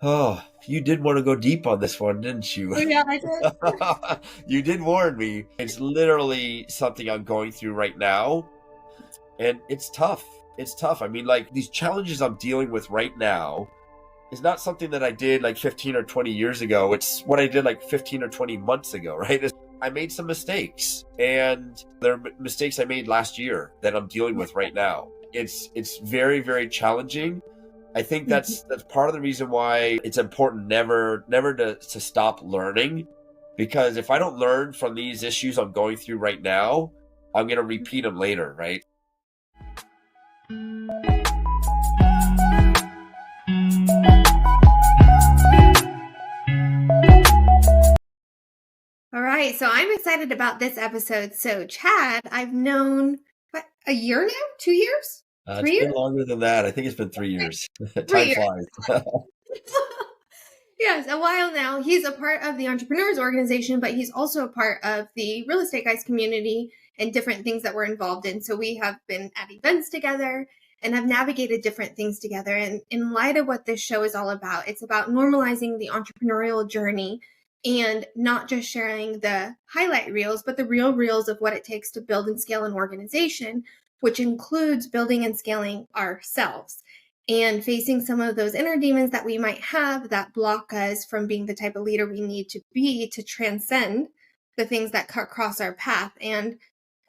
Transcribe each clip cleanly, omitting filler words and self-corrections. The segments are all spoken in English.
Oh, you did want to go deep on this one, didn't you? Oh yeah, I did. You did warn me. It's literally something I'm going through right now, and it's tough. It's tough. I mean, like these challenges I'm dealing with right now is not something that I did like 15 or 20 years ago. It's what I did like 15 or 20 months ago, right? I made some mistakes, and they're mistakes I made last year that I'm dealing with right now. It's very, very challenging. I think that's part of the reason why it's important never to stop learning, because if I don't learn from these issues I'm going through right now, I'm going to repeat them later, right? All right, so I'm excited about this episode. So, Chad, I've known what, a year now? 2 years? It's 3 been years? longer than that. I think it's been 3 years. Three Time years. flies. Yes, a while now. He's a part of the Entrepreneurs organization, but he's also a part of the Real Estate Guys community and different things that we're involved in. So we have been at events together and have navigated different things together. And in light of what this show is all about, it's about normalizing the entrepreneurial journey and not just sharing the highlight reels, but the real reels of what it takes to build and scale an organization, which includes building and scaling ourselves and facing some of those inner demons that we might have that block us from being the type of leader we need to be to transcend the things that cross our path. And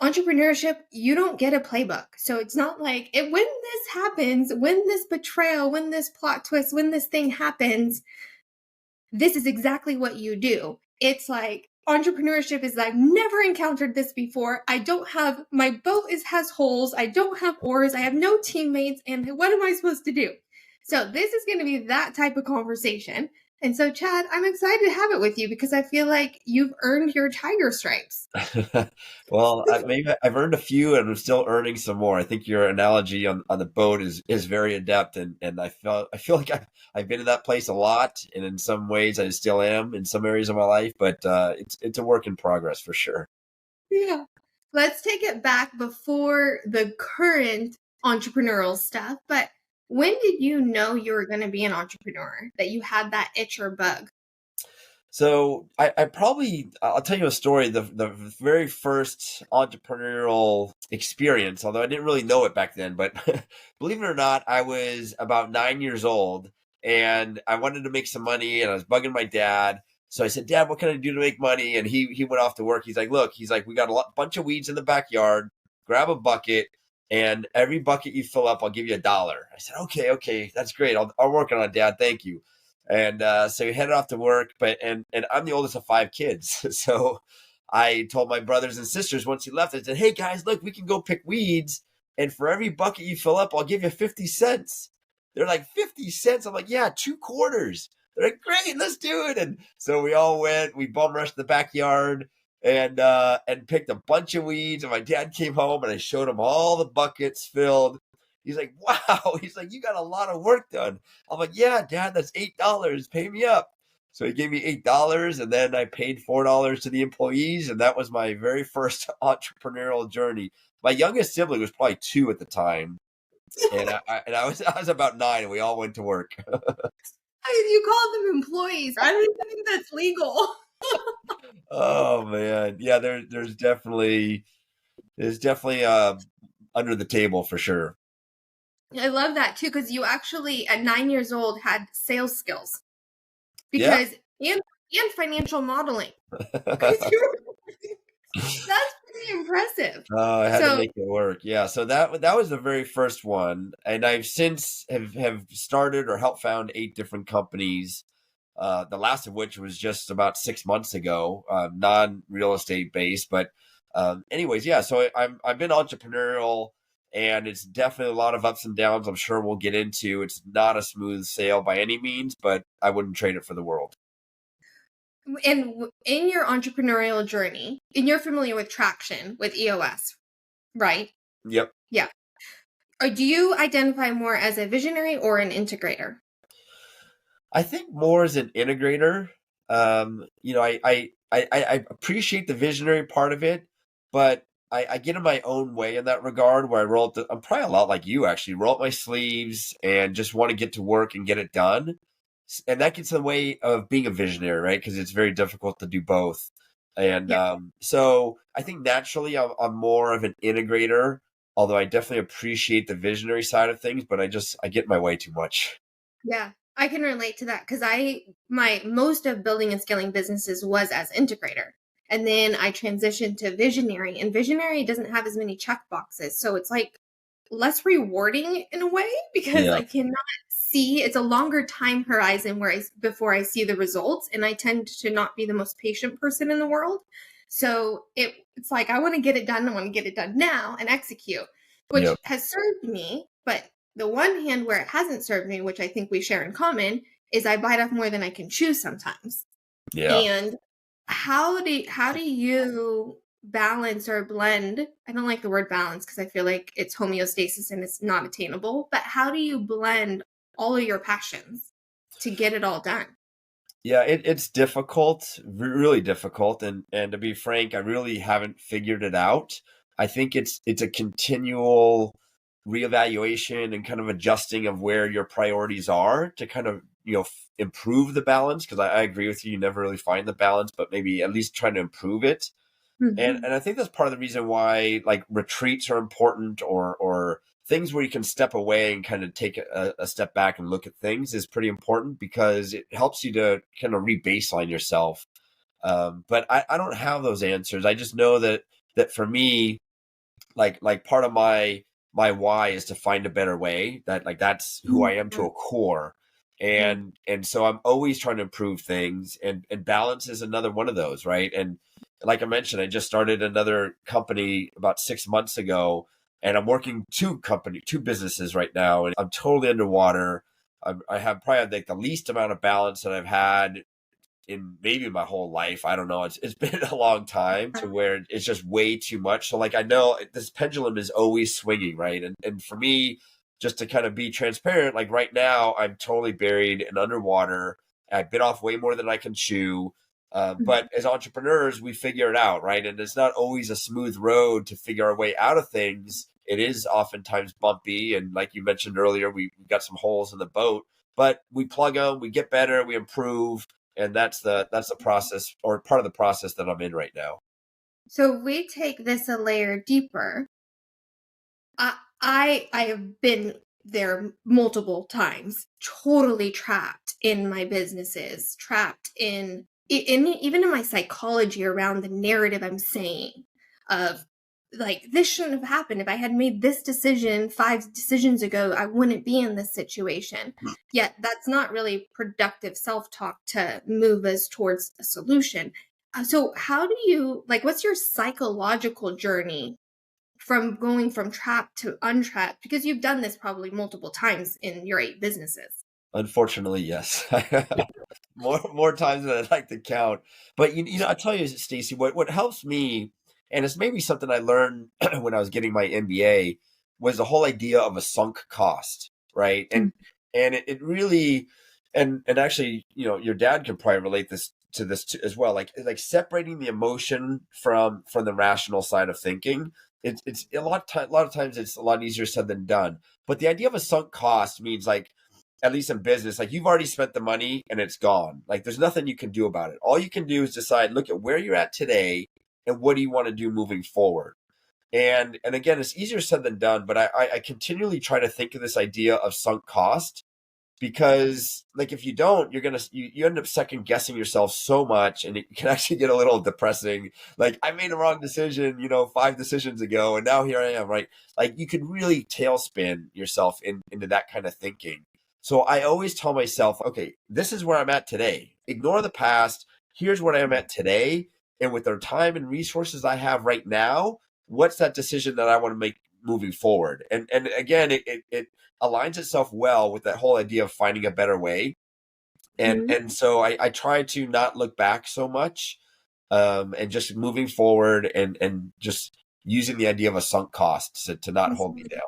entrepreneurship, you don't get a playbook. So it's not like when this happens, when this betrayal, when this plot twist, when this thing happens, this is exactly what you do. It's like entrepreneurship is like, never encountered this before. I don't have, my boat has holes. I don't have oars. I have no teammates. And what am I supposed to do? So this is going to be that type of conversation. And so, Chad, I'm excited to have it with you because I feel like you've earned your tiger stripes. Well, maybe I've earned a few, and I'm still earning some more. I think your analogy on the boat is very adept, and I feel like I've been in that place a lot, and in some ways I still am in some areas of my life, but it's a work in progress for sure. Yeah. Let's take it back before the current entrepreneurial stuff. But when did you know you were going to be an entrepreneur, that you had that itch or bug? So I'll tell you a story. The very first entrepreneurial experience, although I didn't really know it back then, but believe it or not, I was about 9 years old and I wanted to make some money and I was bugging my dad. So I said, Dad, what can I do to make money? And he went off to work. He's like, look, we got bunch of weeds in the backyard. Grab a bucket, and every bucket you fill up, I'll give you $1. I said, okay, that's great. I'll work on it, Dad. Thank you. And so he headed off to work, and I'm the oldest of 5 kids. So I told my brothers and sisters once he left, I said, hey guys, look, we can go pick weeds. And for every bucket you fill up, I'll give you 50 cents. They're like, 50 cents? I'm like, yeah, 2 quarters. They're like, great, let's do it. And so we all went, we bum rushed the backyard and picked a bunch of weeds. And my dad came home and I showed him all the buckets filled. He's like, wow. He's like, you got a lot of work done. I'm like, yeah, Dad, that's $8. Pay me up. So he gave me $8, and then I paid $4 to the employees, and that was my very first entrepreneurial journey. My youngest sibling was probably 2 at the time, and I was about 9, and we all went to work. You call them employees. I don't even think that's legal. Oh man, yeah, there's definitely under the table for sure. I love that too, because you actually at 9 years old had sales skills Yeah. because and financial modeling. Because that's pretty impressive. Oh, I had to So make it work. Yeah, so that was the very first one, and I've since have started or helped found 8 different companies. The last of which was just about 6 months ago, non-real estate based. But anyways, yeah. So I've been entrepreneurial, and it's definitely a lot of ups and downs. I'm sure we'll get into. It's not a smooth sail by any means, but I wouldn't trade it for the world. and in your entrepreneurial journey, and you're familiar with traction with EOS, right? Yep. Yeah. Or do you identify more as a visionary or an integrator? I think more as an integrator. I appreciate the visionary part of it, but I get in my own way in that regard where I'm probably a lot like you actually, roll up my sleeves and just want to get to work and get it done. and that gets in the way of being a visionary, right? Because it's very difficult to do both. And Yeah. so I think naturally I'm more of an integrator, although I definitely appreciate the visionary side of things, but I get in my way too much. Yeah. I can relate to that because my most of building and scaling businesses was as integrator. And then I transitioned to visionary, and visionary doesn't have as many check boxes. So it's like less rewarding in a way because Yeah, I cannot see it's a longer time horizon before I see the results, and I tend to not be the most patient person in the world. So it's like I want to get it done, I want to get it done now and execute, yeah, which has served me, but the one hand where it hasn't served me, which I think we share in common, is I bite off more than I can chew sometimes. yeah. And how do you balance or blend? I don't like the word balance because I feel like it's homeostasis and it's not attainable, but how do you blend all of your passions to get it all done? Yeah, it's difficult, really difficult, and to be frank, I really haven't figured it out. I think it's a continual reevaluation and kind of adjusting of where your priorities are to kind of improve the balance. Because I agree with you, you never really find the balance, but maybe at least trying to improve it. And Mhm. I think that's part of the reason why like retreats are important, or things where you can step away and kind of take a step back and look at things is pretty important because it helps you to kind of re-baseline yourself. But I don't have those answers. I just know that for me, like part of my why is to find a better way, that like that's who I am to Mhm. a core. Mhm. And so I'm always trying to improve things, and balance is another one of those, right? And like I mentioned, I just started another company about 6 months ago, and I'm working two businesses right now, and I'm totally underwater. I have probably like the least amount of balance that I've had in maybe my whole life. I don't know. It's been a long time to where it's just way too much. So like I know this pendulum is always swinging, right? And for me, just to kind of be transparent, like right now I'm totally buried and underwater. I bit off way more than I can chew. But as entrepreneurs, we figure it out, right? And it's not always a smooth road to figure our way out of things. It is oftentimes bumpy, and like you mentioned earlier, we got some holes in the boat, but we plug them, we get better, we improve, and that's the process, or part of the process that I'm in right now. So if we take this a layer deeper, I have been there multiple times, totally trapped in my businesses, trapped in even in my psychology around the narrative I'm saying of like this shouldn't have happened. If I had made this decision 5 decisions ago, I wouldn't be in this situation. Yet that's not really productive self-talk to move us towards a solution. So how do you like what's your psychological journey from going from trapped to untrapped, because you've done this probably multiple times in your 8 businesses. Unfortunately, yes. More times than I'd like to count. But I tell you, Stacy, what helps me, and it's maybe something I learned when I was getting my MBA, was the whole idea of a sunk cost, right? Mm. And it really, and actually, your dad can probably relate this too, as well. Like separating the emotion from the rational side of thinking. It's a lot of times it's a lot easier said than done. But the idea of a sunk cost means, like, at least in business, like you've already spent the money and it's gone. Like there's nothing you can do about it. All you can do is decide, look at where you're at today and what do you want to do moving forward. And again, it's easier said than done, but I continually try to think of this idea of sunk cost, because like if you don't, you end up second guessing yourself so much, and it can actually get a little depressing. Like I made a wrong decision 5 decisions ago, and now here I am, right? Like you could really tailspin yourself into that kind of thinking. So I always tell myself, okay, this is where I'm at today, ignore the past, here's what I'm at today, and with the time and resources I have right now, what's that decision that I want to make moving forward? And again, it aligns itself well with that whole idea of finding a better way. Mhm. And so I try to not look back so much, and just moving forward, and just using the idea of a sunk cost to not hold me Mhm. down.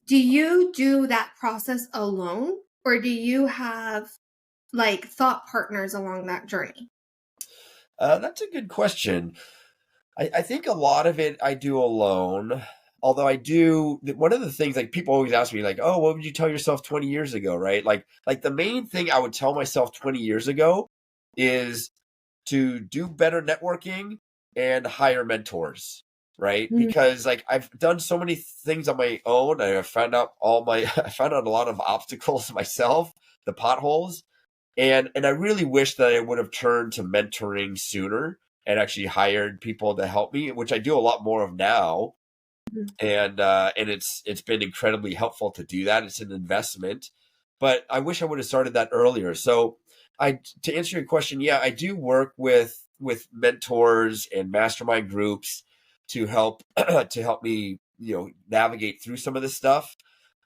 Do you do that process alone, or do you have like thought partners along that journey? That's a good question. I think a lot of it I do alone. although I do, one of the things, like, people always ask me, like, oh, what would you tell yourself 20 years ago, right? Like the main thing I would tell myself 20 years ago is to do better networking and hire mentors, right? Mhm. Because, like, I've done so many things on my own. I found out I found out a lot of obstacles myself, the potholes, and I really wish that I would have turned to mentoring sooner and actually hired people to help me, which I do a lot more of now. And it's been incredibly helpful to do that. It's an investment, but I wish I would have started that earlier. So, I to answer your question, yeah, I do work with mentors and mastermind groups to help to help me, navigate through some of this stuff.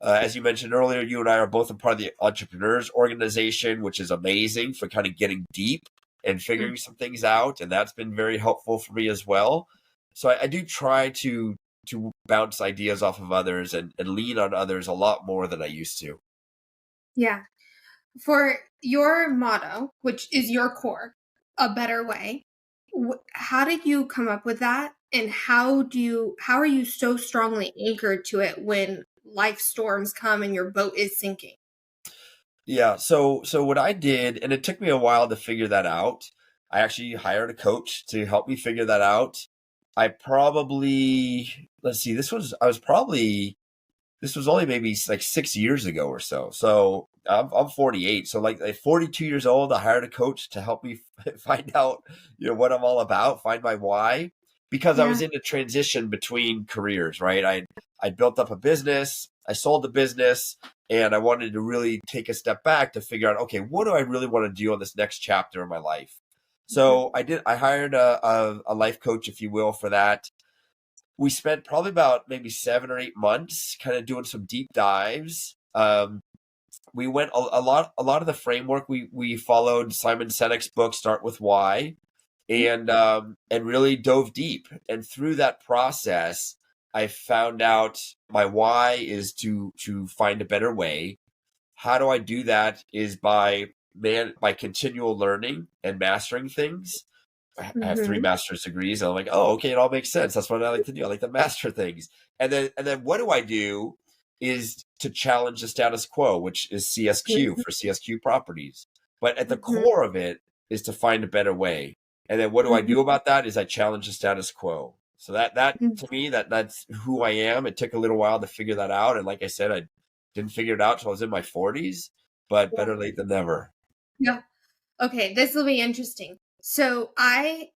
As you mentioned earlier, you and I are both a part of the Entrepreneurs Organization, which is amazing for kind of getting deep and figuring some things out, and that's been very helpful for me as well. So I do try to bounce ideas off of others and lean on others a lot more than I used to. Yeah. For your motto, which is your core, a better way, how did you come up with that? And how are you so strongly anchored to it when life storms come and your boat is sinking? Yeah, so what I did, and it took me a while to figure that out. I actually hired a coach to help me figure that out. I probably, let's see, this was only maybe like 6 years ago or so. So I'm 48. So like 42 years old, I hired a coach to help me find out, what I'm all about, find my why, because I was Yeah. in a transition between careers, right? I built up a business, I sold the business, and I wanted to really take a step back to figure out, okay, what do I really want to do on this next chapter of my life? Mhm. So I hired a life coach, if you will, for that. We spent probably about maybe 7 or 8 months kind of doing some deep dives. We went a lot of the framework we followed Simon Sinek's book Start with Why, and really dove deep. And through that process, I found out my why is to find a better way. How do I do that? Is by continual learning and mastering things. I have three Mhm. master's degrees. And I'm like, oh, okay, it all makes sense. That's what I like to do. I like to master things. And then what do I do is to challenge the status quo, which is CSQ Mhm. for CSQ properties. But at the Mhm. core of it is to find a better way. And then what do I Mhm. do about that is I challenge the status quo. So that Mhm. to me, that's who I am. It took a little while to figure that out. And like I said, I didn't figure it out till I was in my 40s, but Yeah. better late than never. Yeah. Okay, this will be interesting. So I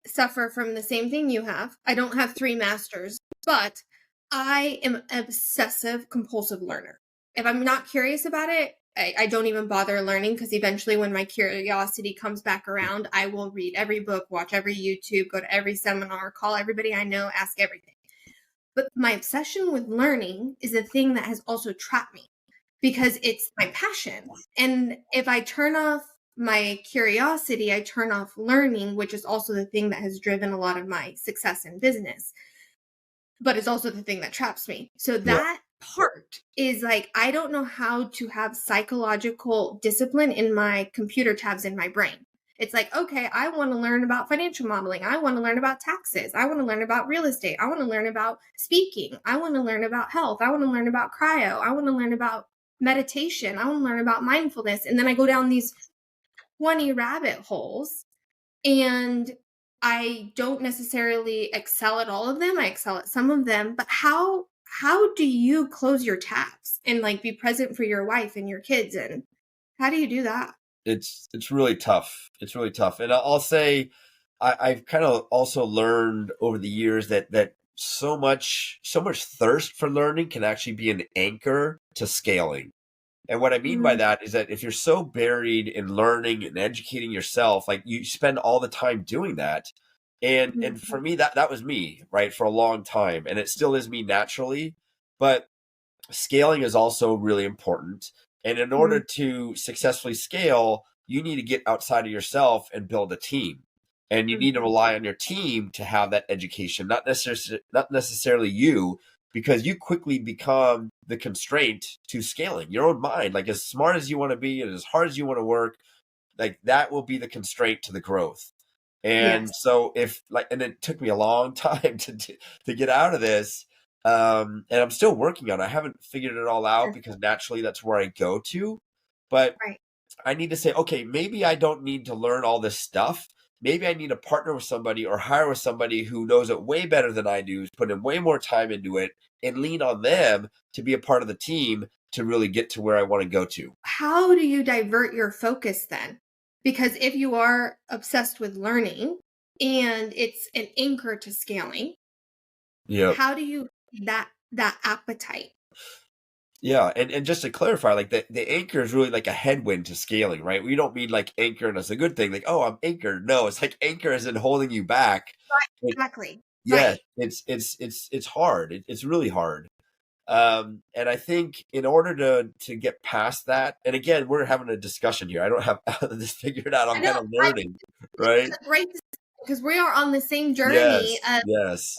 suffer from the same thing you have. I don't have 3 masters, but I am an obsessive compulsive learner. If I'm not curious about it, I don't even bother learning because eventually when my curiosity comes back around, I will read every book, watch every YouTube, go to every seminar, call everybody I know, ask everything. But my obsession with learning is the thing that has also trapped me because it's my passion. And if I turn off my curiosity, I turn off learning, which is also the thing that has driven a lot of my success in business, but it's also the thing that traps me. So Yeah. that part is like, I don't know how to have psychological discipline in my computer tabs in my brain. It's like, okay, I want to learn about financial modeling. I want to learn about taxes. I want to learn about real estate. I want to learn about speaking. I want to learn about health. I want to learn about cryo. I want to learn about meditation. I want to learn about mindfulness. And then I go down these 20 rabbit holes and I don't necessarily excel at all of them. I excel at some of them, but how do you close your tabs and like be present for your wife and your kids and how do you do that? It's really tough. It's really tough. And I'll say I've kind of also learned over the years that so much thirst for learning can actually be an anchor to scaling. And what I mean by Mm, that is that if you're so buried in learning and educating yourself, like, you spend all the time doing that. And mhm, for me, that was me, right, for a long time. And it still is me naturally. But scaling is also really important. And in order mhm, to successfully scale, you need to get outside of yourself and build a team. And you need to mhm. rely on your team to have that education, not necessarily you, because you quickly become the constraint to scaling your own mind. Like, as smart as you want to be and as hard as you want to work, like, that will be the constraint to the growth. And Yes. so, and it took me a long time to get out of this, And I'm still working on it. I haven't figured it all out Sure. because naturally that's where I go to. But Right. I need to say, okay, maybe I don't need to learn all this stuff. Maybe I need to partner with somebody or hire with somebody who knows it way better than I do, who's put in way more time into it, and lean on them to be a part of the team to really get to where I want to go to. How do you divert your focus then? Because if you are obsessed with learning and it's an anchor to scaling, Yeah. how do you feed that appetite? Yeah, and just to clarify, like the anchor is really like a headwind to scaling, right? We don't mean like anchoring as a good thing, like, oh, I'm anchored. No, it's like anchor isn't holding you back. Right. It, Exactly. yeah, Right. it's hard. It's really hard. And I think in order to get past that, and again, we're having a discussion here. I don't have this figured out. I I'm know. kind of learning, right? It's great because we are on the same journey. Yes, yes.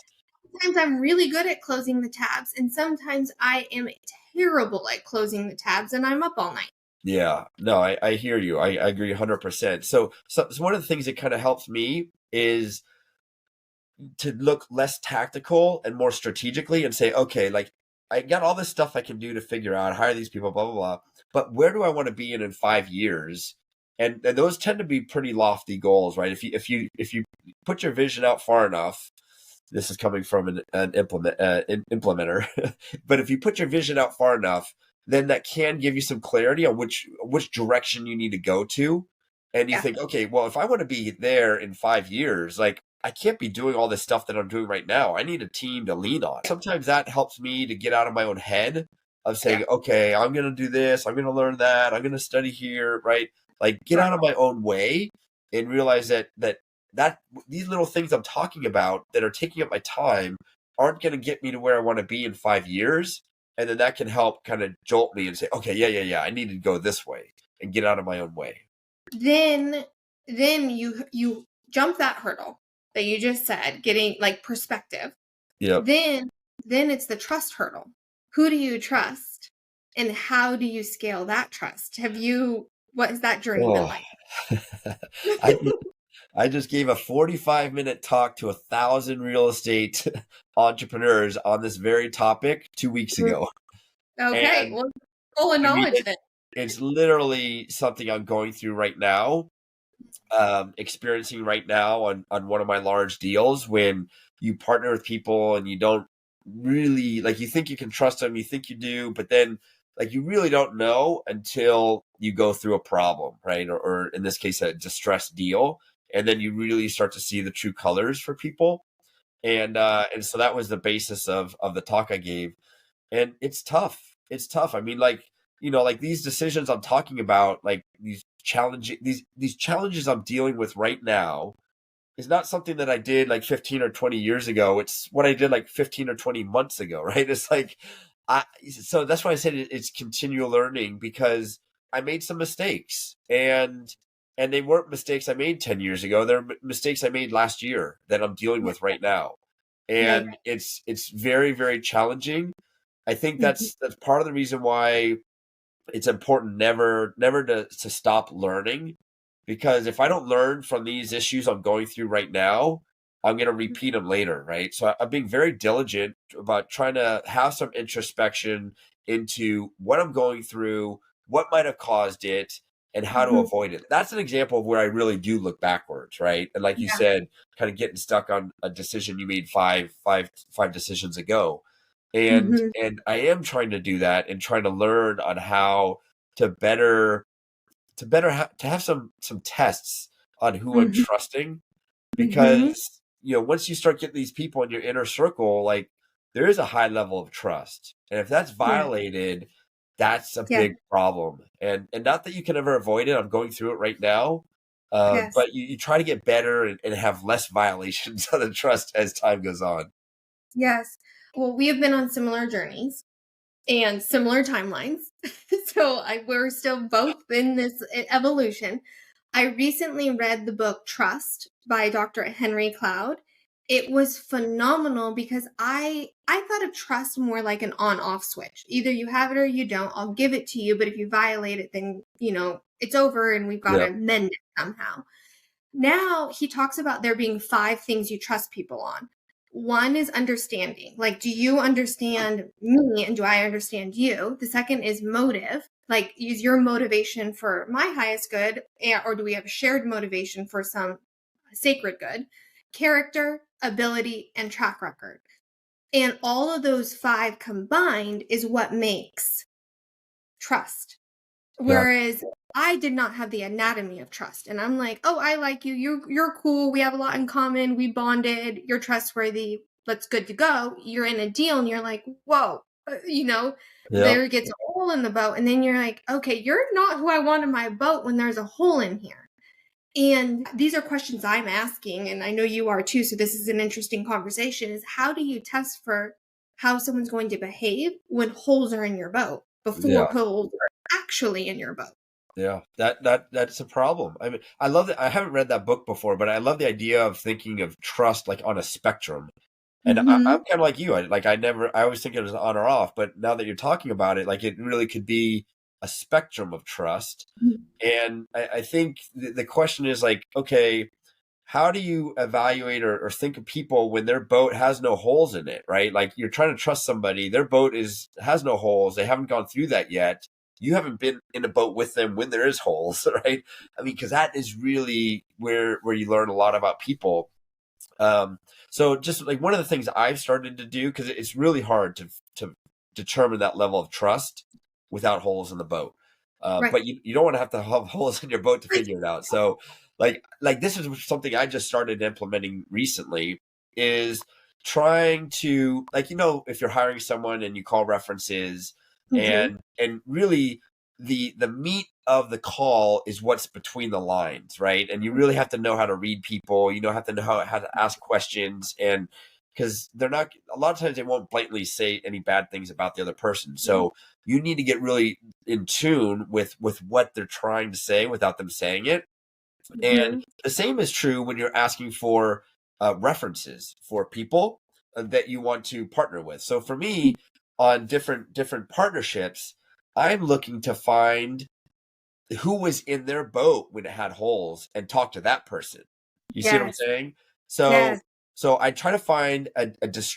Sometimes I'm really good at closing the tabs, and sometimes I am terrible at closing the tabs, and I'm up all night. Yeah, no, I hear you. I agree 100%. So one of the things that kind of helps me is to look less tactical and more strategically and say, okay, like I got all this stuff I can do to figure out, hire these people, blah, blah, blah. But where do I want to be in 5 years? And those tend to be pretty lofty goals, right? If you put your vision out far enough, this is coming from an implementer, but if you put your vision out far enough, then that can give you some clarity on which direction you need to go to. And you Yeah. think, okay, well, if I want to be there in 5 years, like I can't be doing all this stuff that I'm doing right now. I need a team to lean on. Sometimes that helps me to get out of my own head of Yeah. saying, okay, I'm going to do this. I'm going to learn that. I'm going to study here, right? Like get Right. out of my own way and realize that these little things I'm talking about that are taking up my time aren't going to get me to where I want to be in 5 years. And then that can help kind of jolt me and say, okay, yeah, I need to go this way and get out of my own way. Then you jump that hurdle that you just said, getting like perspective. Yep. Then it's the trust hurdle. Who do you trust, and how do you scale that trust? What has that journey been Oh, like? I I just gave a 45-minute talk to 1,000 real estate entrepreneurs on this very topic 2 weeks ago. Okay, And well, full of I mean, knowledge then. it's literally something I'm going through right now, experiencing right now on one of my large deals when you partner with people and you don't really like you think you can trust them, you think you do, but then like you really don't know until you go through a problem, right? Or in this case, a distressed deal. And then you really start to see the true colors for people. And so that was the basis of the talk I gave. And it's tough. It's tough. I mean, like, like these decisions I'm talking about, like these challenges I'm dealing with right now is not something that I did like 15 or 20 years ago. It's what I did like 15 or 20 months ago, right? It's like so that's why I said it's continual learning because I made some mistakes and they weren't mistakes I made 10 years ago. They're mistakes I made last year that I'm dealing with right now. Right. And it's very, very challenging. I think Mhm. that's part of the reason why it's important never to stop learning, because if I don't learn from these issues I'm going through right now, I'm going to repeat them later, right? So I'm being very diligent about trying to have some introspection into what I'm going through, what might have caused it, and how to Mhm. avoid it. That's an example of where I really do look backwards, right? And like you Yeah. said, kind of getting stuck on a decision you made five decisions ago. and Mhm. and I am trying to do that and trying to learn on how to to have some tests on who I'm Mhm. trusting, Mhm. because once you start getting these people in your inner circle, like there is a high level of trust, and if that's Yeah. violated, that's a Yeah. big problem. And not that you can ever avoid it. I'm going through it right now. Yes. But you try to get better and have less violations of the trust as time goes on. Yes. Well, we have been on similar journeys and similar timelines. We're still both in this evolution. I recently read the book Trust by Dr. Henry Cloud. It was phenomenal because I thought of trust more like an on-off switch. Either you have it or you don't. I'll give it to you, but if you violate it, then it's over and we've got Yeah. to mend it somehow. Now he talks about there being 5 things you trust people on. One is understanding. Like, do you understand me and do I understand you? The second is motive. Like, is your motivation for my highest good, or do we have a shared motivation for some sacred good? Character, ability, and track record. And all of those five combined is what makes trust. Yeah. Whereas I did not have the anatomy of trust. And I'm like, oh, I like you. You're cool. We have a lot in common. We bonded. You're trustworthy. That's good to go. You're in a deal and you're like, whoa, Yeah. there gets a hole in the boat. And then you're like, okay, you're not who I want in my boat when there's a hole in here. And these are questions I'm asking, and I know you are too. So this is an interesting conversation, is how do you test for how someone's going to behave when holes are in your boat before Yeah. holes are actually in your boat? Yeah, that's a problem. I mean, I love that. I haven't read that book before, but I love the idea of thinking of trust like on a spectrum. And I'm Mm-hmm. kind of like you. I always think it was on or off, but now that you're talking about it, like it really could be a spectrum of trust. And I think the question is like, okay, how do you evaluate or think of people when their boat has no holes in it, right? Like you're trying to trust somebody, their boat has no holes, they haven't gone through that yet. You haven't been in a boat with them when there is holes, right? I mean, because that is really where you learn a lot about people. Um, so just like one of the things I've started to do, because it's really hard to determine that level of trust without holes in the boat. Right. But you don't want to have holes in your boat to figure it out. So like this is something I just started implementing recently is trying to like, if you're hiring someone and you call references Mm-hmm. and really the meat of the call is what's between the lines, right? And you really have to know how to read people. Have to know how to ask questions, and because they're not a lot of times they won't blatantly say any bad things about the other person. So you need to get really in tune with what they're trying to say without them saying it. And Mm-hmm. the same is true when you're asking for references for people that you want to partner with. So for me, on different partnerships, I'm looking to find who was in their boat when it had holes and talk to that person. You see what I'm Yes. saying? Yes. So I try to find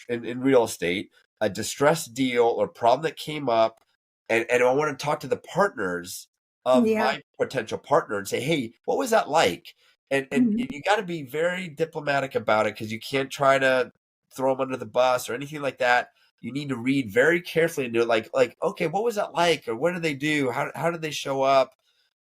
in real estate a distressed deal or problem that came up, and I want to talk to the partners of Yeah. my potential partner and say, hey, what was that like? And Mhm. you got to be very diplomatic about it because you can't try to throw them under the bus or anything like that. You need to read very carefully and do it like okay, what was that like, or what did they do? How did they show up?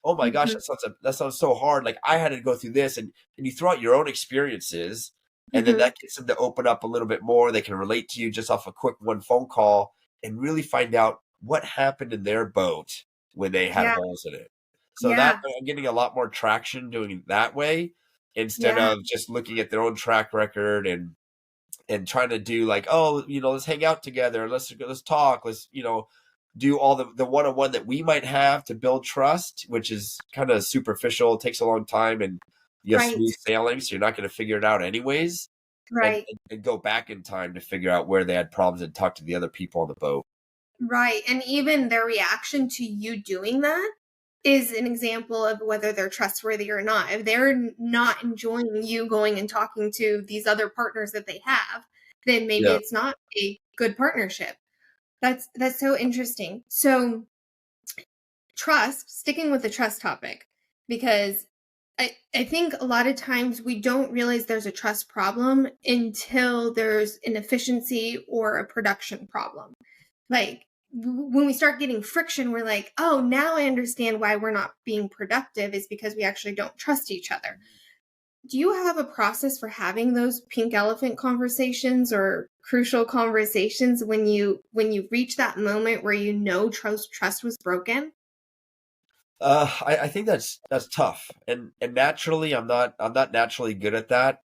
Oh my gosh, Mhm. that sounds so hard. Like I had to go through this, and you throw out your own experiences, and then Mhm. that gets them to open up a little bit more. They can relate to you just off a quick one phone call, and really find out what happened in their boat when they had Yeah. holes in it. So that Yeah. I'm getting a lot more traction doing it that way instead Yeah. of just looking at their own track record and trying to do like, oh, let's hang out together, let's talk, let's do all the one-on-one that we might have to build trust, which is kind of superficial, takes a long time, and you have Right. smooth sailing, so you're not going to figure it out anyways, and, Right. and and go back in time to figure out where they had problems and talk to the other people on the boat. Right. And even their reaction to you doing that is an example of whether they're trustworthy or not. If they're not enjoying you going and talking to these other partners that they have, then maybe Yeah. it's not a good partnership. That's so interesting. So trust, sticking with the trust topic, because I think a lot of times we don't realize there's a trust problem until there's an efficiency or a production problem. Like when we start getting friction, we're like, oh, now I understand why we're not being productive is because we actually don't trust each other. Do you have a process for having those pink elephant conversations or crucial conversations when you reach that moment where trust was broken? I think that's tough, and naturally, I'm not naturally good at that.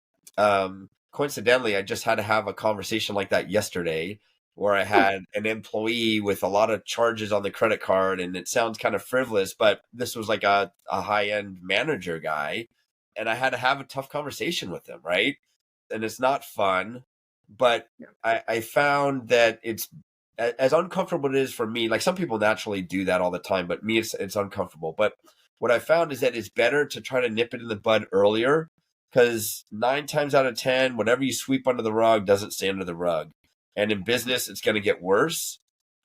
Coincidentally, I just had to have a conversation like that yesterday, where I Oh, had an employee with a lot of charges on the credit card, and it sounds kind of frivolous, but this was like a high end manager guy, and I had to have a tough conversation with him, right? And it's not fun, but no. I found that it's as uncomfortable it is for me. Like some people naturally do that all the time, but me, it's uncomfortable. But what I found is that it's better to try to nip it in the bud earlier because 9 times out of 10, whatever you sweep under the rug doesn't stay under the rug. And in business, it's going to get worse.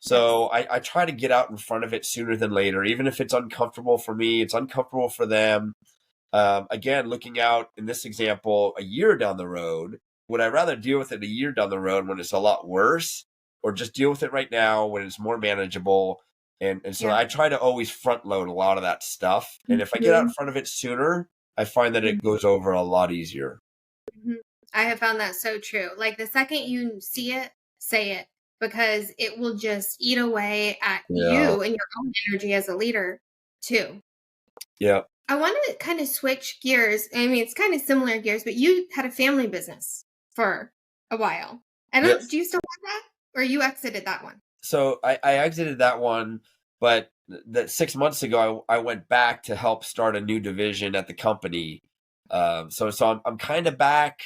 Yes. So I try to get out in front of it sooner than later, even if it's uncomfortable for me, it's uncomfortable for them. Again, looking out in this example, a year down the road, would I rather deal with it a year down the road when it's a lot worse, or just deal with it right now when it's more manageable? And so Yeah. I try to always front load a lot of that stuff. And if I get out in Mhm. front of it sooner, I find that it Mhm. goes over a lot easier. Mhm. I have found that so true. Like the second you see it, say it, because it will just eat away at Yeah. you and your own energy as a leader too. Yeah. I want to kind of switch gears. I mean, it's kind of similar gears, but you had a family business for a while. I don't, Yes. do you still have that? Or you exited that one? So I exited that one, but that 6 months ago, I went back to help start a new division at the company. So I'm kind of back.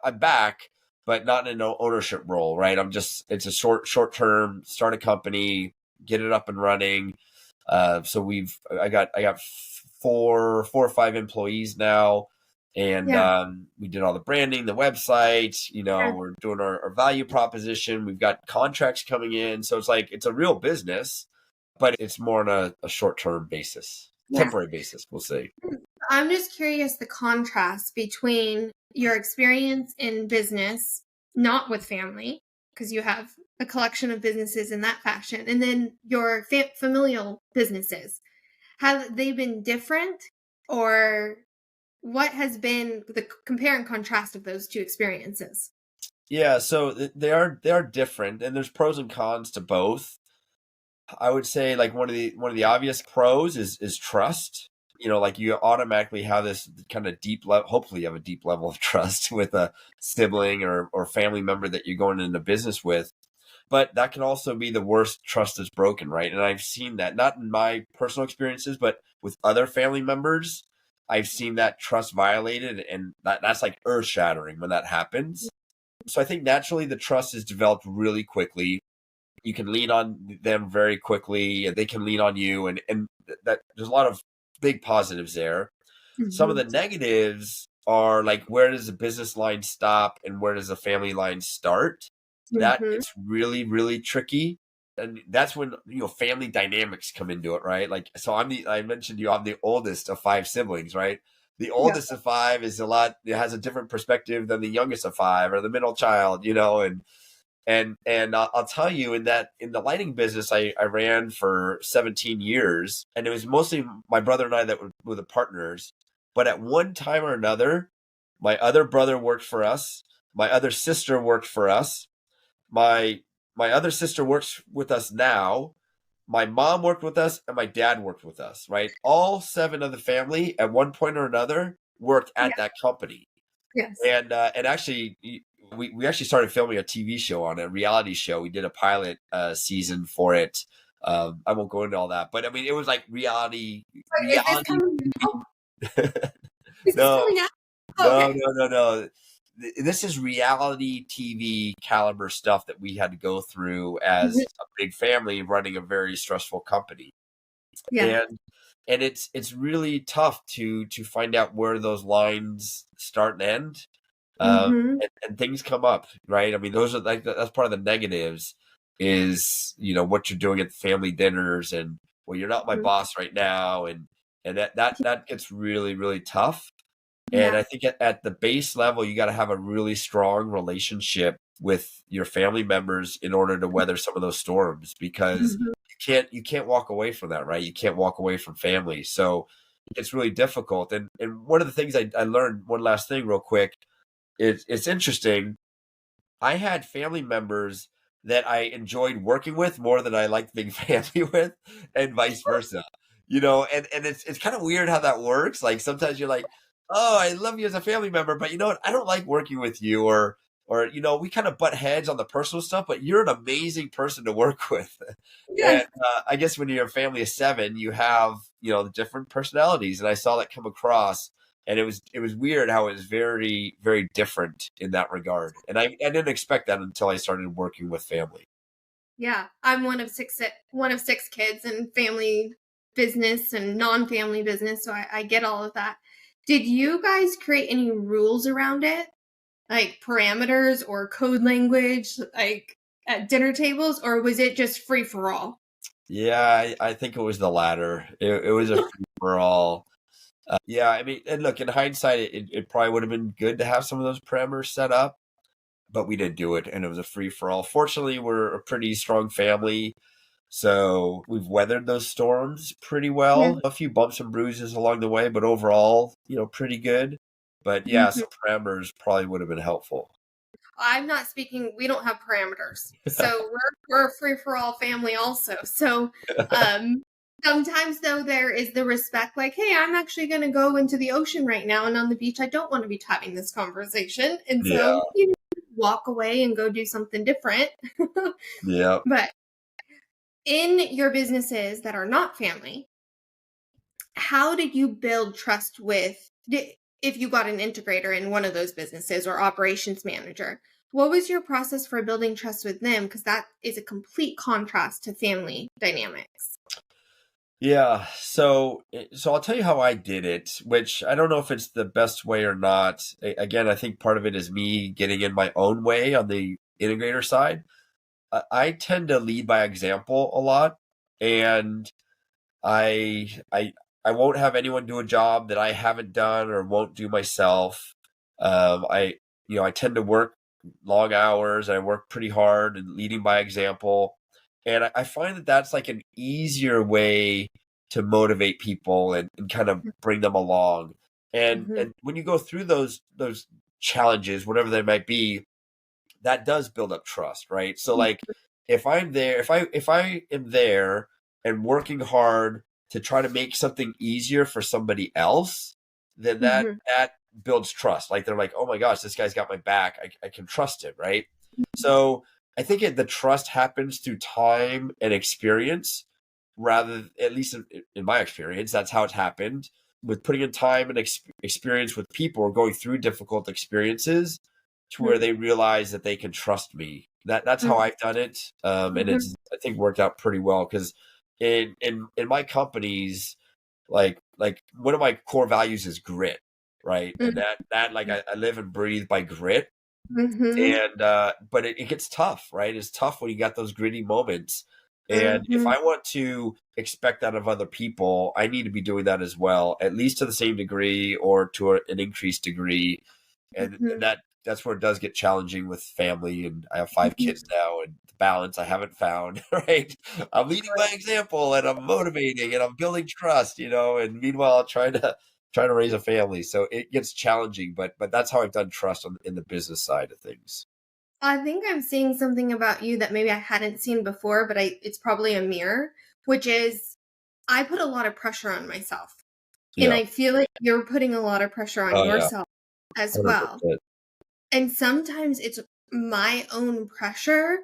I'm back, but not in an ownership role, right? It's a short term, start a company, get it up and running. So I got four or five employees now, and Yeah. we did all the branding, the website. Yeah. We're doing our value proposition. We've got contracts coming in, so it's a real business, but it's more on a short term basis, Yeah. temporary basis, we'll say. I'm just curious the contrast between your experience in business, not with family, because you have a collection of businesses in that fashion, and then your familial businesses. Have they been different, or what has been the compare and contrast of those two experiences? Yeah, so they are different, and there's pros and cons to both. I would say like one of the obvious pros is trust. Like you automatically have this kind of deep level. Hopefully, you have a deep level of trust with a sibling or family member that you're going into business with. But that can also be the worst trust that's broken, right? And I've seen that not in my personal experiences, but with other family members. I've seen that trust violated, and that's like earth shattering when that happens. So I think naturally the trust is developed really quickly. You can lean on them very quickly, and they can lean on you, and that there's a lot of big positives there. Some of Mm-hmm. the negatives are like, where does the business line stop and where does the family line start? That Mm-hmm. gets really, really tricky. And that's when, family dynamics come into it, right? Like, so I mentioned to you, I'm the oldest of five siblings, right? The Yeah. oldest of five it has a different perspective than the youngest of five or the middle child, and I'll tell you, in the lighting business, I ran for 17 years, and it was mostly my brother and I that were the partners. But at one time or another, my other brother worked for us, my other sister worked for us, my my other sister works with us now. My mom worked with us, and my dad worked with us. Right, all seven of the family at one point or another worked Yeah. at that company. Yes. And actually, we actually started filming a TV show on it, a reality show. We did a pilot season for it. I won't go into all that, but I mean, it was like reality Wait, is this reality coming out? TV. Is this No, coming out? Oh, no, okay. no, no, no. This is reality TV caliber stuff that we had to go through Mhm. as a big family running a very stressful company. Yeah. And it's really tough to find out where those lines start and end. Mm-hmm. And things come up, right? I mean, those are like that's part of the negatives is what you're doing at the family dinners, and well, you're not my boss right now, and that gets really, really tough. And Yeah. I think at the base level, you got to have a really strong relationship with your family members in order to weather some of those storms, because Mhm. you can't walk away from that, right? You can't walk away from family. So it's really difficult. And one of the things I learned, one last thing real quick, it's interesting. I had family members that I enjoyed working with more than I liked being family with, and vice versa. And it's kind of weird how that works. Like sometimes you're like, "Oh, I love you as a family member, but you know what? I don't like working with you," or we kind of butt heads on the personal stuff, but you're an amazing person to work with. Yes. And I guess when you're a family of seven, you have the different personalities, and I saw that come across, and it was weird how it was very, very different in that regard. And I didn't expect that until I started working with family. Yeah. I'm one of six kids and family business and non-family business, so I get all of that. Did you guys create any rules around it? Like parameters or code language, like at dinner tables, or was it just free for all? Yeah, I think it was the latter. It was a free for all. Yeah, I mean, and look, in hindsight, it probably would have been good to have some of those parameters set up, but we didn't do it, and it was a free for all. Fortunately, we're a pretty strong family, so we've weathered those storms pretty well. A few bumps and bruises along the way, but overall, pretty good. But yeah, Mhm. some parameters probably would have been helpful. I'm not speaking. We don't have parameters, so we're a free for all family also. So, um, sometimes though there is the respect, like, hey, I'm actually going to go into the ocean right now, and on the beach, I don't want to be having this conversation, and Yeah, so walk away and go do something different. yeah. But in your businesses that are not family, how did you build trust if you got an integrator in one of those businesses or operations manager? What was your process for building trust with them? Because that is a complete contrast to family dynamics. Yeah, so I'll tell you how I did it, which I don't know if it's the best way or not. Again, I think part of it is me getting in my own way on the integrator side. I tend to lead by example a lot, and I I I won't have anyone do a job that I haven't done or won't do myself. I tend to work long hours. I work pretty hard and leading by example, and I find that that's like an easier way to motivate people and kind of bring them along. And Mm-hmm. and when you go through those challenges, whatever they might be, that does build up trust, right? So like if I'm there, if I am there and working hard to try to make something easier for somebody else, then that Mm-hmm. that builds trust. Like they're like, oh my gosh, this guy's got my back. I can trust him, right? So I think the trust happens through time and experience, rather, at least in my experience, that's how it's happened. With putting in time and experience with people or going through difficult experiences, to where they realize that they can trust me. That's how I've done it, and Mm-hmm. it's, I think, worked out pretty well because in my companies, like one of my core values is grit, right? And that like I live and breathe by grit. Mm-hmm. And but it gets tough, right? It's tough when you got those gritty moments. And if Mm-hmm. I want to expect that of other people, I need to be doing that as well, at least to the same degree or to an increased degree. And that's where it does get challenging with family. And I have 5 kids now, and the balance I haven't found. Right, I'm leading by example, and I'm motivating, and I'm building trust. And meanwhile, I'm trying to raise a family, so it gets challenging. But that's how I've done trust in the business side of things. I think I'm seeing something about you that maybe I hadn't seen before, but it's probably a mirror, which is I put a lot of pressure on myself. And Yeah. I feel like you're putting a lot of pressure on Oh yeah. yourself as well. 100%. And sometimes it's my own pressure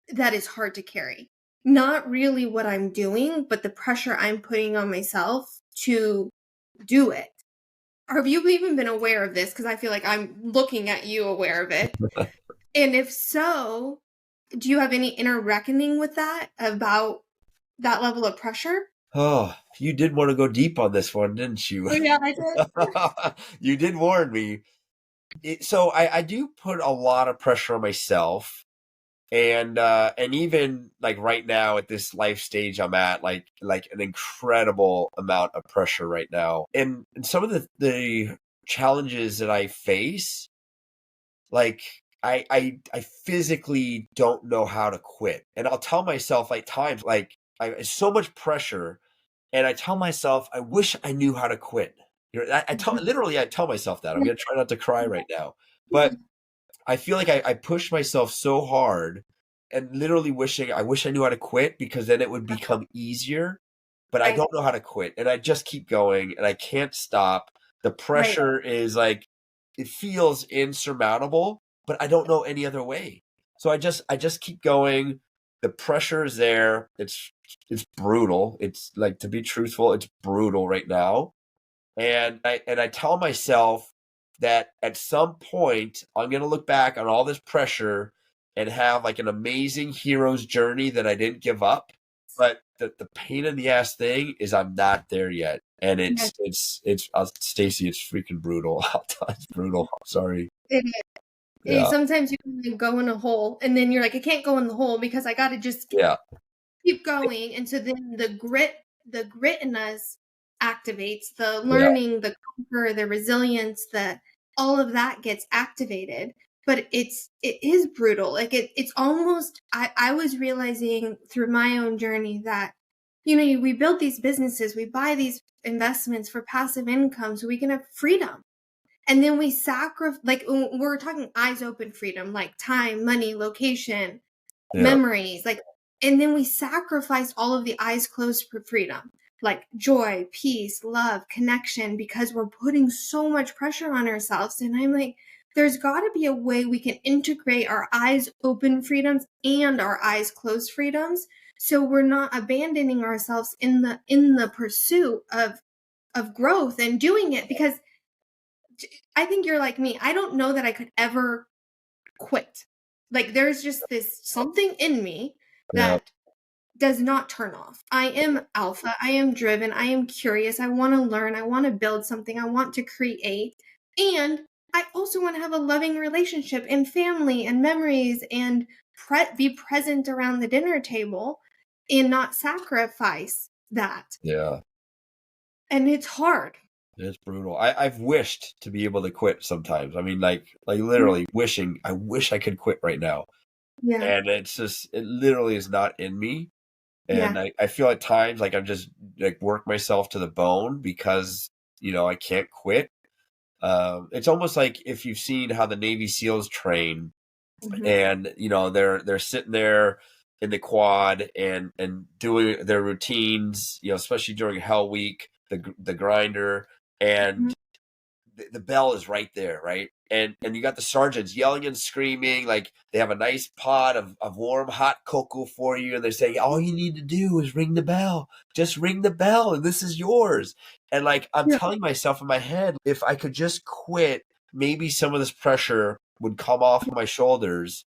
that is hard to carry. Not really what I'm doing, but the pressure I'm putting on myself to do it. Have you even been aware of this? Because I feel like I'm looking at you aware of it. And if so, do you have any inner reckoning with that about that level of pressure? Oh, you did want to go deep on this one, didn't you? Oh, yeah, I did. You did warn me. So I do put a lot of pressure on myself, and even like right now at this life stage I'm at, like an incredible amount of pressure right now. And some of the challenges that I face, like I physically don't know how to quit. And I'll tell myself like times like so much pressure, and I tell myself I wish I knew how to quit. I tell myself that. I'm gonna try not to cry right now. But I feel like I push myself so hard, and literally wishing I wish I knew how to quit, because then it would become easier. But I Right, don't know how to quit, and I just keep going, and I can't stop. The right. pressure is like, it feels insurmountable, but I don't know any other way. So I just keep going. The pressure is there. It's brutal. It's like, to be truthful, it's brutal right now. And I tell myself that at some point I'm going to look back on all this pressure and have like an amazing hero's journey, that I didn't give up. But the pain in the ass thing is I'm not there yet. And Yes, it's Stacy, it's freaking brutal. It's brutal. Sorry. it is. Yeah. Sometimes you can go in a hole and then you're like, I can't go in the hole because I got to just Yeah. keep going. And so then the grit in us activates, the Yeah. learning, the conquer, the resilience, the all of that gets activated. But it is brutal. Like it's almost I was realizing through my own journey that, we build these businesses, we buy these investments for passive income so we can have freedom. And then we sacrifice, like we're talking eyes open freedom, like time, money, location, Yeah. memories, like, and then we sacrifice all of the eyes closed for freedom, like joy, peace, love, connection, because we're putting so much pressure on ourselves. And I'm like, there's got to be a way we can integrate our eyes open freedoms and our eyes closed freedoms, so we're not abandoning ourselves in the pursuit of growth and doing it. Because I think you're like me. I don't know that I could ever quit. Like there's just this something in me Yeah. that does not turn off. I am alpha. I am driven. I am curious. I want to learn. I want to build something. I want to create. And I also want to have a loving relationship and family and memories and be present around the dinner table and not sacrifice that. Yeah. And it's hard. It's brutal. I've wished to be able to quit sometimes. I mean, like literally wishing. I wish I could quit right now, Yeah. and it literally is not in me. And Yeah. I feel at times like I'm just like work myself to the bone because I can't quit. It's almost like if you've seen how the Navy SEALs train, Hmm. and they're sitting there in the quad and doing their routines, especially during Hell Week, the grinder, and Hmm. the bell is right there, right? And you got the sergeants yelling and screaming, like they have a nice pot of warm hot cocoa for you, and they say all you need to do is ring the bell, just ring the bell, and this is yours. And like I'm Yeah. telling myself in my head, if I could just quit, maybe some of this pressure would come off my shoulders.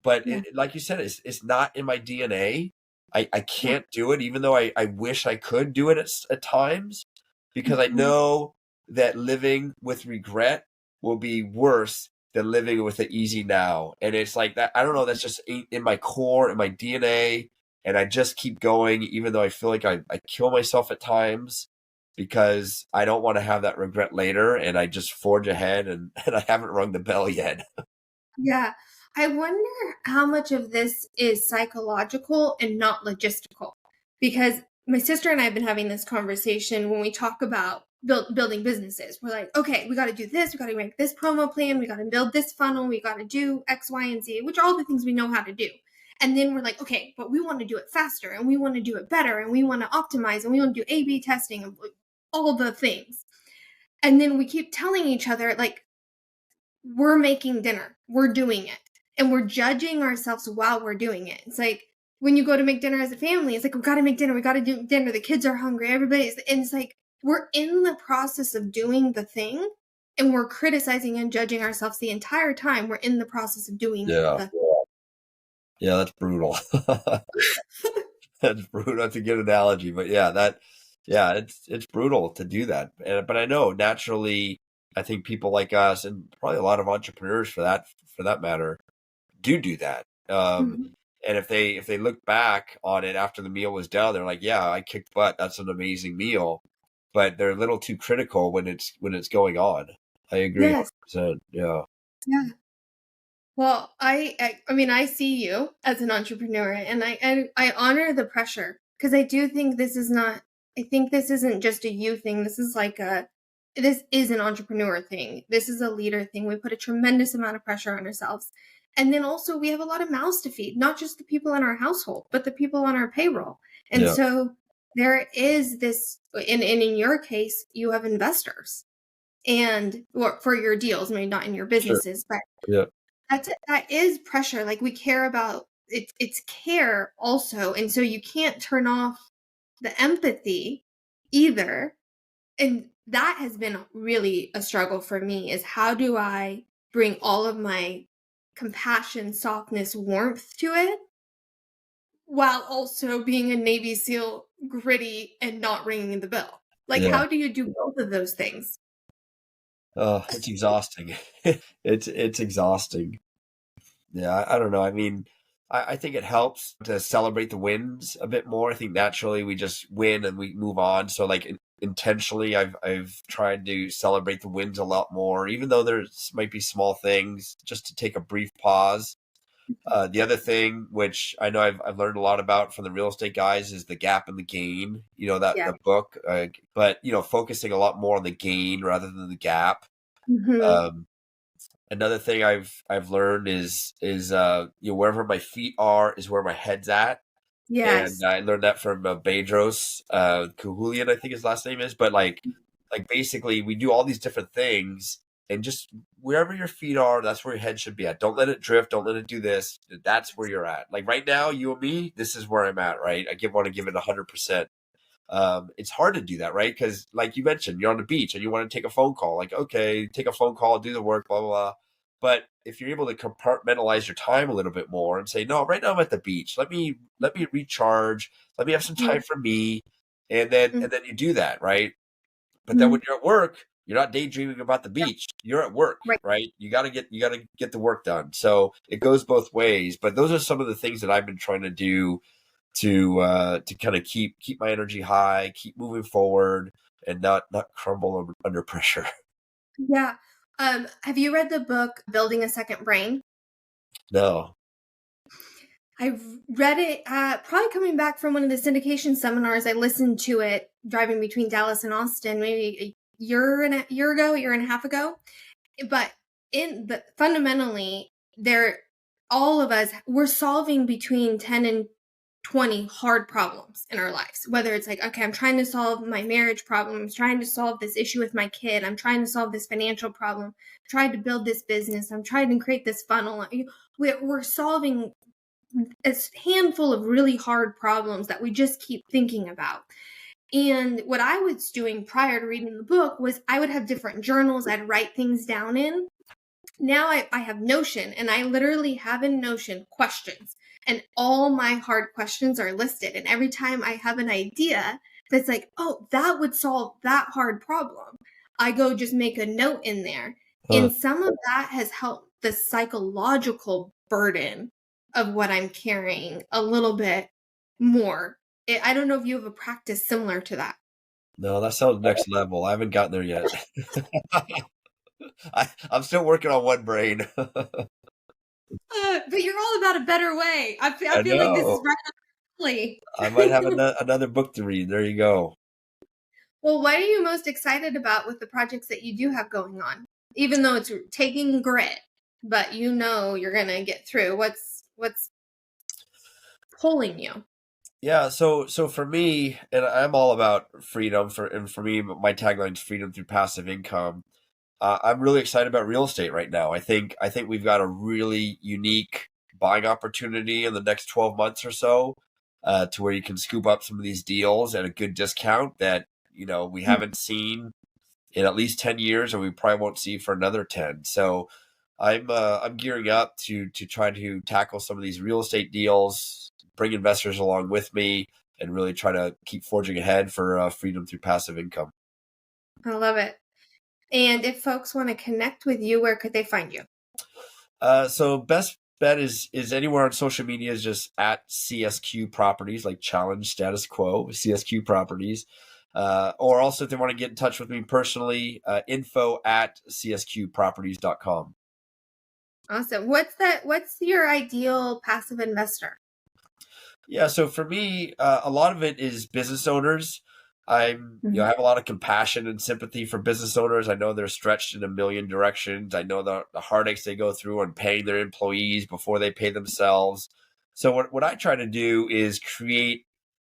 But Yeah. like you said, it's not in my DNA. I can't do it, even though I wish I could do it at times, because I Mhm. know that living with regret will be worse than living with the easy now. And it's like that. I don't know. That's just in my core, in my DNA. And I just keep going, even though I feel like I kill myself at times because I don't want to have that regret later. And I just forge ahead, and I haven't rung the bell yet. Yeah. I wonder how much of this is psychological and not logistical. Because my sister and I have been having this conversation when we talk about building businesses. We're like, okay, we got to do this. We got to make this promo plan. We got to build this funnel. We got to do X, Y, and Z, which are all the things we know how to do. And then we're like, okay, but we want to do it faster and we want to do it better and we want to optimize and we want to do A/B testing and all the things. And then we keep telling each other, like, we're making dinner, we're doing it, and we're judging ourselves while we're doing it. It's like when you go to make dinner as a family, it's like, we got to make dinner, we got to do dinner, the kids are hungry, and it's like we're in the process of doing the thing and we're criticizing and judging ourselves the entire time we're in the process of doing Yeah. the Yeah, that's brutal. That's brutal. That's a good analogy, but yeah, it's brutal to do that. But I know naturally, I think people like us, and probably a lot of entrepreneurs for that matter, do that. Mhm. And if they look back on it after the meal was done, they're like, yeah, I kicked butt. That's an amazing meal. But they're a little too critical when it's going on. I agree Yes. 100%. Yeah. Yeah. Well, I mean, I see you as an entrepreneur, and I honor the pressure because I do think this is not. I think this isn't just a you thing. This is an entrepreneur thing. This is a leader thing. We put a tremendous amount of pressure on ourselves, and then also we have a lot of mouths to feed, not just the people in our household, but the people on our payroll. And Yeah. so there is this, and in your case, you have investors, and or for your deals, maybe not in your Sure. businesses, but Yeah. that is pressure. Like we care about it, it's care also. And so you can't turn off the empathy either. And that has been really a struggle for me, is how do I bring all of my compassion, softness, warmth to it while also being a Navy SEAL, gritty and not ringing the bell. Like, Yeah. how do you do both of those things? Oh, it's exhausting. It's exhausting. Yeah, I don't know. I mean, I think it helps to celebrate the wins a bit more. I think naturally we just win and we move on. So like intentionally, I've tried to celebrate the wins a lot more, even though there's might be small things, just to take a brief pause. The other thing, which I know I've learned a lot about from the real estate guys, is the gap and the gain. You know that Yeah. the book, but focusing a lot more on the gain rather than the gap. Hmm. Um, Another thing I've learned is wherever my feet are is where my head's at, and Yes. I learned that from Bedros Kahulian, I think his last name is. But like basically, we do all these different things, and just wherever your feet are, that's where your head should be at. Don't let it drift. Don't let it do this. That's where you're at. Like right now, you and me, this is where I'm at. Right, want to give it 100%. It's hard to do that, right? Because like you mentioned, you're on the beach and you want to take a phone call. Like, okay, take a phone call, do the work, blah, blah, blah. But if you're able to compartmentalize your time a little bit more and say, no, right now I'm at the beach. Let me recharge. Let me have some time for me. And then you do that, right? But then Hmm. when you're at work, you're not daydreaming about the beach. You're at work, Right. right? You gotta get the work done. So it goes both ways. But those are some of the things that I've been trying to do to kind of keep my energy high, keep moving forward, and not crumble under pressure. Yeah. Have you read the book Building a Second Brain? No. I've read it probably coming back from one of the syndication seminars. I listened to it driving between Dallas and Austin maybe a year and a half ago. But fundamentally, there, all of us, we're solving between 10 and 20 hard problems in our lives. Whether it's like, okay, I'm trying to solve my marriage problem, I'm trying to solve this issue with my kid, I'm trying to solve this financial problem, I'm trying to build this business, I'm trying to create this funnel. We're solving a handful of really hard problems that we just keep thinking about. And what I was doing prior to reading the book was I would have different journals I'd write things down in. Now I have Notion, and I literally have in Notion questions, and all my hard questions are listed. And every time I have an idea that's like, oh, that would solve that hard problem, I go just make a note in there. Huh. And some of that has helped the psychological burden of what I'm carrying a little bit more. I don't know if you have a practice similar to that. No, that sounds next level. I haven't gotten there yet. I'm still working on one brain. But you're all about a better way. I I feel like this is know. right up your alley. I might have another book to read. There you go. Well, what are you most excited about with the projects that you do have going on? Even though it's taking grit, but you know you're gonna get through. What's pulling you? Yeah, so for me, and I'm all about freedom for me, my tagline is freedom through passive income. I'm really excited about real estate right now. I think we've got a really unique buying opportunity in the next 12 months or so, to where you can scoop up some of these deals at a good discount that we haven't seen in at least 10 years, and we probably won't see for another 10. So I'm gearing up to try to tackle some of these real estate deals, bring investors along with me, and really try to keep forging ahead for freedom through passive income. I love it. And if folks want to connect with you, where could they find you? So best bet is anywhere on social media is just at CSQ Properties, like challenge status quo, CSQ Properties. Or also if they want to get in touch with me personally, info at csqproperties.com. Awesome. What's your ideal passive investor? Yeah, so for me, a lot of it is business owners. I have a lot of compassion and sympathy for business owners. I know they're stretched in a million directions. I know the heartaches they go through on paying their employees before they pay themselves. So what I try to do is create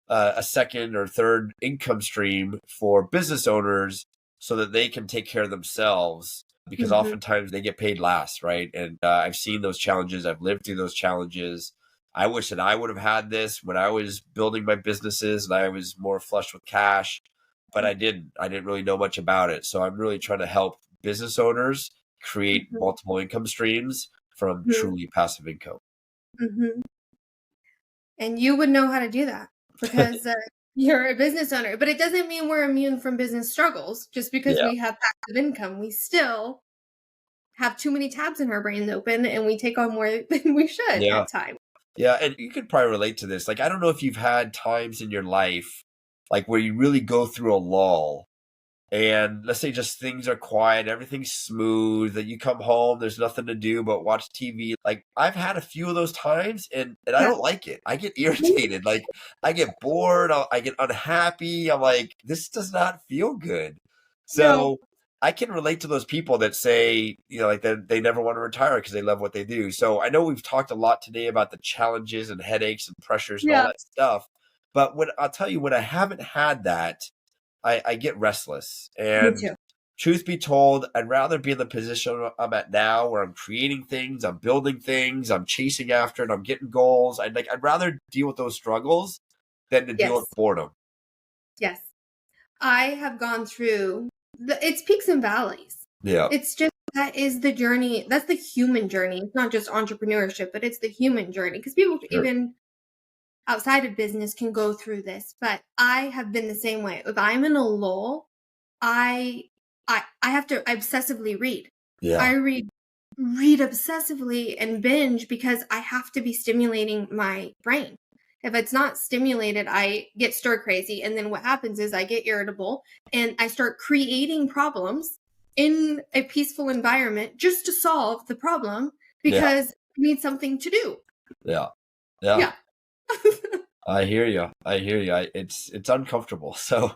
a second or third income stream for business owners so that they can take care of themselves, because Mm-hmm. oftentimes they get paid last, right? And I've seen those challenges. I've lived through those challenges. I wish that I would have had this when I was building my businesses and I was more flush with cash, but I didn't. I didn't really know much about it. So I'm really trying to help business owners create Mm-hmm. multiple income streams from truly passive income. Mm-hmm. And you would know how to do that because You're a business owner, but it doesn't mean we're immune from business struggles. Just because Yeah. we have passive income, we still have too many tabs in our brain open, and we take on more than we should Yeah. at times. Yeah, and you could probably relate to this. Like, I don't know if you've had times in your life, like, where you really go through a lull, and let's say just things are quiet, everything's smooth, that you come home, there's nothing to do but watch TV. Like, I've had a few of those times, and I Yeah. don't like it. I get irritated. Like, I get bored. I get unhappy. I'm like, this does not feel good. No. So I can relate to those people that say, like they never want to retire because they love what they do. So I know we've talked a lot today about the challenges and headaches and pressures and all Yeah. that stuff. But I'll tell you, when I haven't had that, I get restless. Me And too. truth be told, I'd rather be in the position I'm at now, where I'm creating things, I'm building things, I'm chasing after it, I'm getting goals. I'd rather deal with those struggles than to deal with Yes. boredom. Yes. I have gone through it's peaks and valleys. Yeah, It's just that is the journey. That's the human journey. It's not just entrepreneurship, but it's the human journey. Because people sure. even outside of business can go through this. But I have been the same way. If I'm in a lull, I I have to obsessively read. Yeah, I read obsessively and binge because I have to be stimulating my brain. If it's not stimulated, I get stir crazy. And then what happens is I get irritable and I start creating problems in a peaceful environment just to solve the problem yeah, because I need something to do. yeah, yeah. Yeah. I hear you. I hear you. It's uncomfortable. So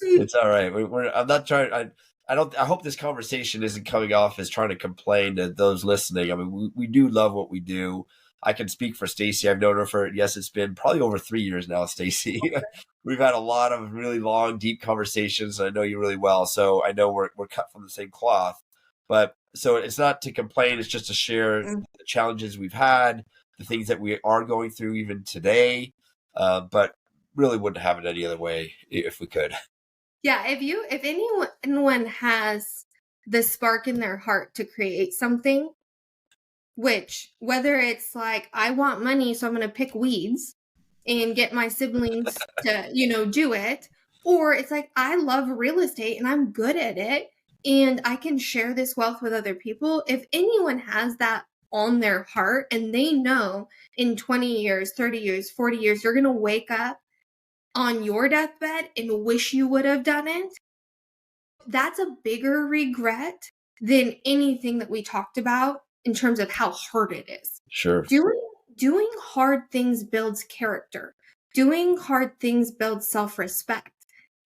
it's all right. I'm not trying. I don't. I hope this conversation isn't coming off as trying to complain to those listening. I mean, we do love what we do. I can speak for Stacy. I've known her for, yes, it's been probably over 3 years now, Stacy. We've had a lot of really long, deep conversations. And I know you really well, so I know we're cut from the same cloth. But so it's not to complain. It's just to share the challenges we've had, the things that we are going through even today. But really wouldn't have it any other way if we could. Yeah, if anyone has the spark in their heart to create something, which whether it's like I want money, so I'm going to pick weeds and get my siblings to, do it, or it's like I love real estate and I'm good at it and I can share this wealth with other people. If anyone has that on their heart and they know in 20 years, 30 years, 40 years, you're going to wake up on your deathbed and wish you would have done it, that's a bigger regret than anything that we talked about in terms of how hard it is. Sure. Doing hard things builds character. Doing hard things builds self-respect.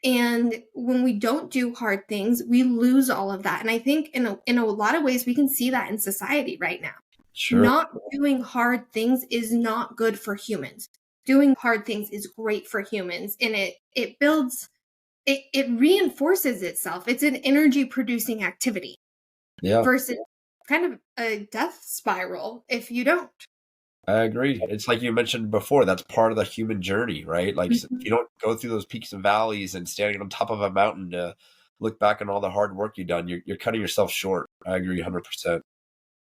And when we don't do hard things, we lose all of that. And I think in a lot of ways we can see that in society right now. Sure. Not doing hard things is not good for humans. Doing hard things is great for humans, and it builds it reinforces itself. It's an energy producing activity. Yeah. Versus kind of a death spiral if you don't. I agree. It's like you mentioned before, that's part of the human journey, right? Like, if you don't go through those peaks and valleys and standing on top of a mountain to look back on all the hard work you've done, you're cutting yourself short. I agree 100%.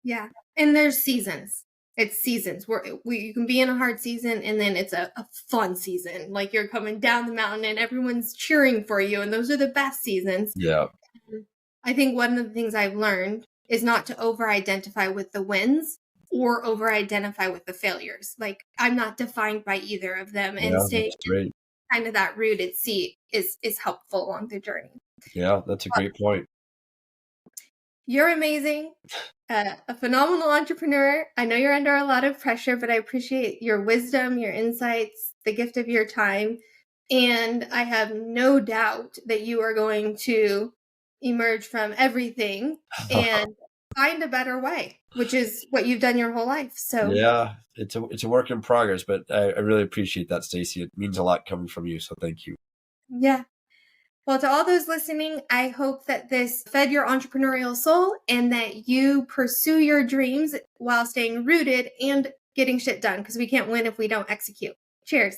Yeah. And there's seasons. It's seasons where you can be in a hard season and then it's a fun season. Like you're coming down the mountain and everyone's cheering for you. And those are the best seasons. Yeah. I think one of the things I've learned is not to over-identify with the wins or over-identify with the failures. Like I'm not defined by either of them, and Yeah, staying that's great. kind of that rooted seat is helpful along the journey. Yeah, that's a great point. You're amazing, a phenomenal entrepreneur. I know you're under a lot of pressure, but I appreciate your wisdom, your insights, the gift of your time. And I have no doubt that you are going to emerge from everything and find a better way, which is what you've done your whole life. So Yeah, it's a work in progress, but I really appreciate that, Stacy. It means a lot coming from you, so thank you. yeah. Well, to all those listening, I hope that this fed your entrepreneurial soul and that you pursue your dreams while staying rooted and getting shit done, because we can't win if we don't execute. Cheers.